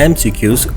MCQs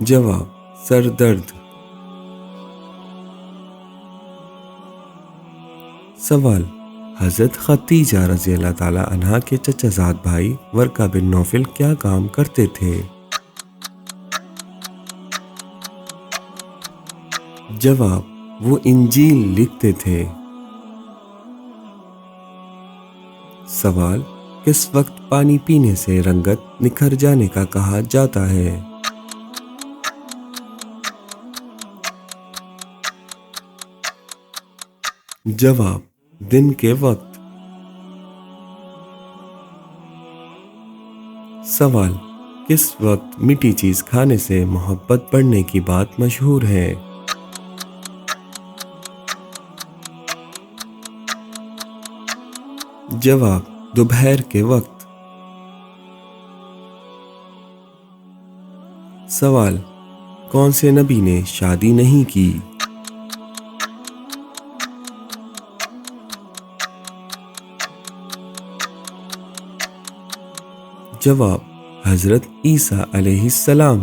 جواب: سر درد۔ سوال: حضرت خدیجہ رضی اللہ تعالی عنہا کے چچا زاد بھائی ورقہ بن نوفل کیا کام کرتے تھے؟ جواب: وہ انجیل لکھتے تھے۔ سوال: کس وقت پانی پینے سے رنگت نکھر جانے کا کہا جاتا ہے؟ جواب: دن کے وقت۔ سوال: کس وقت میٹھی چیز کھانے سے محبت بڑھنے کی بات مشہور ہے؟ جواب: دوپہر کے وقت۔ سوال: کون سے نبی نے شادی نہیں کی؟ جواب: حضرت عیسیٰ علیہ السلام۔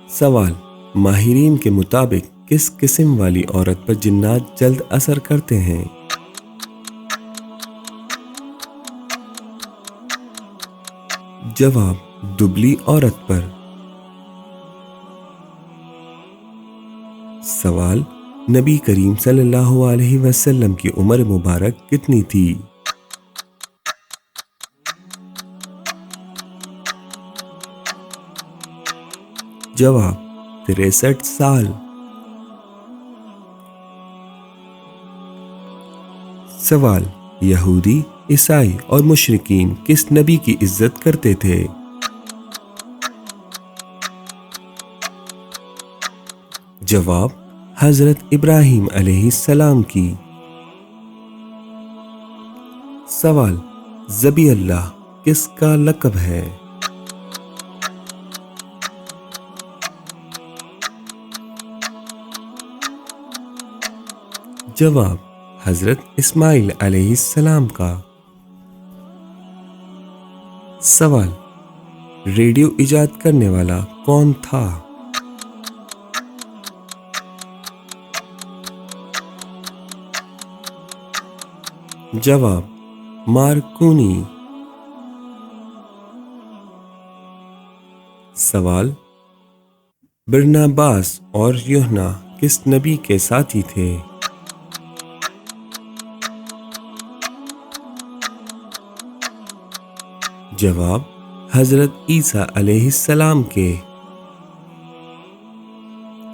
سوال: ماہرین کے مطابق کس قسم والی عورت پر جنات جلد اثر کرتے ہیں؟ جواب: دبلی عورت پر۔ سوال: نبی کریم صلی اللہ علیہ وسلم کی عمر مبارک کتنی تھی؟ جواب: 63 سال۔ سوال: یہودی، عیسائی اور مشرکین کس نبی کی عزت کرتے تھے؟ جواب: حضرت ابراہیم علیہ السلام کی۔ سوال: ذبی اللہ کس کا لقب ہے؟ جواب: حضرت اسماعیل علیہ السلام کا۔ سوال: ریڈیو ایجاد کرنے والا کون تھا؟ جواب: مارکونی۔ سوال: برناباس اور یوحنا کس نبی کے ساتھی تھے؟ جواب: حضرت عیسیٰ علیہ السلام کے۔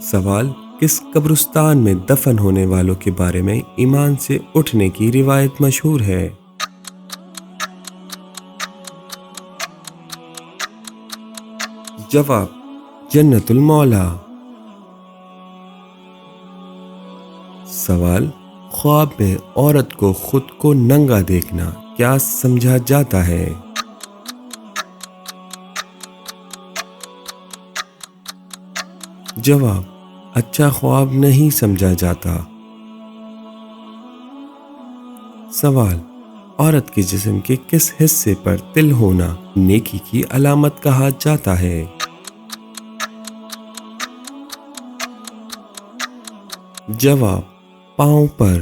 سوال: کس قبرستان میں دفن ہونے والوں کے بارے میں ایمان سے اٹھنے کی روایت مشہور ہے؟ جواب: جنت المولا۔ سوال: خواب میں عورت کو خود کو ننگا دیکھنا کیا سمجھا جاتا ہے؟ جواب: اچھا خواب نہیں سمجھا جاتا۔ سوال: عورت کے جسم کے کس حصے پر تل ہونا نیکی کی علامت کہا جاتا ہے؟ جواب: پاؤں پر۔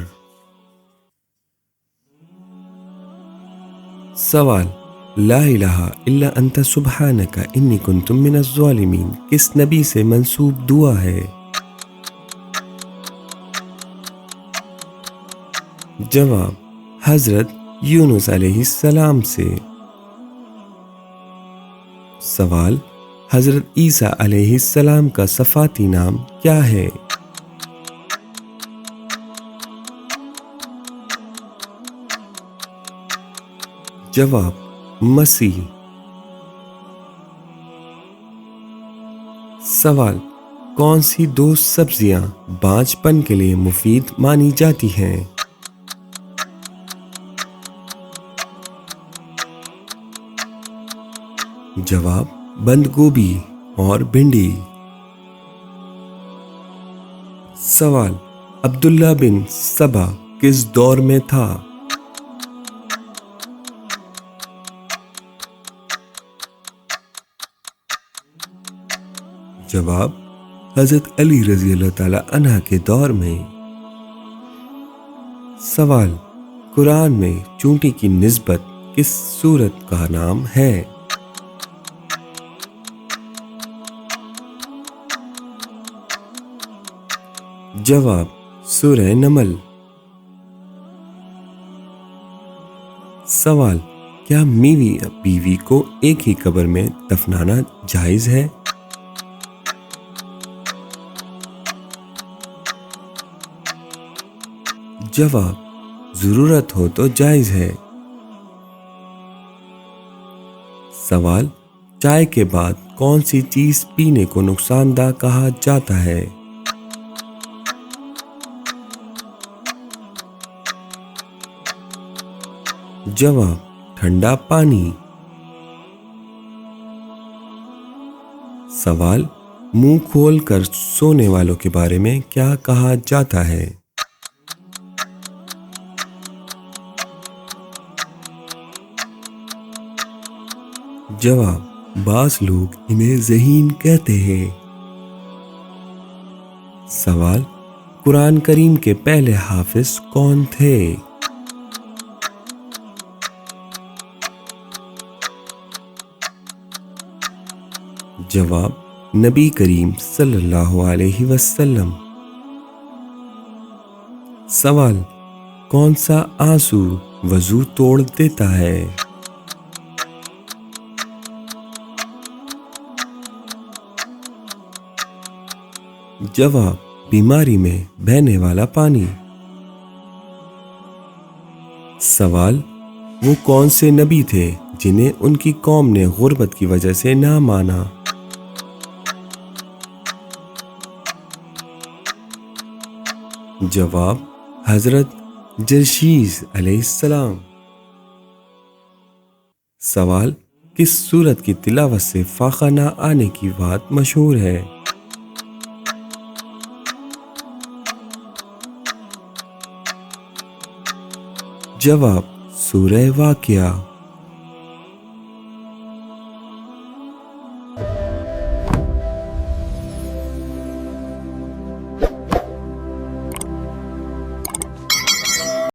سوال: لا الہ الا انت سبحانک انی کنت من الظالمین کس نبی سے منسوب دعا ہے؟ جواب: حضرت یونس علیہ السلام سے۔ سوال: حضرت عیسیٰ علیہ السلام کا صفاتی نام کیا ہے؟ جواب: مسیح۔ سوال: کون سی دو سبزیاں بانجھ پن کے لیے مفید مانی جاتی ہیں؟ جواب: بند گوبھی اور بھنڈی۔ سوال: عبداللہ بن سبا کس دور میں تھا؟ جواب: حضرت علی رضی اللہ تعالی عنہ کے دور میں۔ سوال: قرآن میں چونٹی کی نسبت کس سورت کا نام ہے؟ جواب: سورہ نمل۔ سوال: کیا میوی بیوی کو ایک ہی قبر میں دفنانا جائز ہے؟ جواب: ضرورت ہو تو جائز ہے۔ سوال: چائے کے بعد کون سی چیز پینے کو نقصان دہ کہا جاتا ہے؟ جواب: ٹھنڈا پانی۔ سوال: منہ کھول کر سونے والوں کے بارے میں کیا کہا جاتا ہے؟ جواب: بعض لوگ انہیں ذہین کہتے ہیں۔ سوال: قرآن کریم کے پہلے حافظ کون تھے؟ جواب: نبی کریم صلی اللہ علیہ وسلم۔ سوال: کون سا آنسو وضو توڑ دیتا ہے؟ جواب: بیماری میں بہنے والا پانی۔ سوال: وہ کون سے نبی تھے جنہیں ان کی قوم نے غربت کی وجہ سے نہ مانا؟ جواب: حضرت جرشیس علیہ السلام۔ سوال: کس سورت کی تلاوت سے فاقہ نہ آنے کی بات مشہور ہے؟ جواب: سورہ واقعہ۔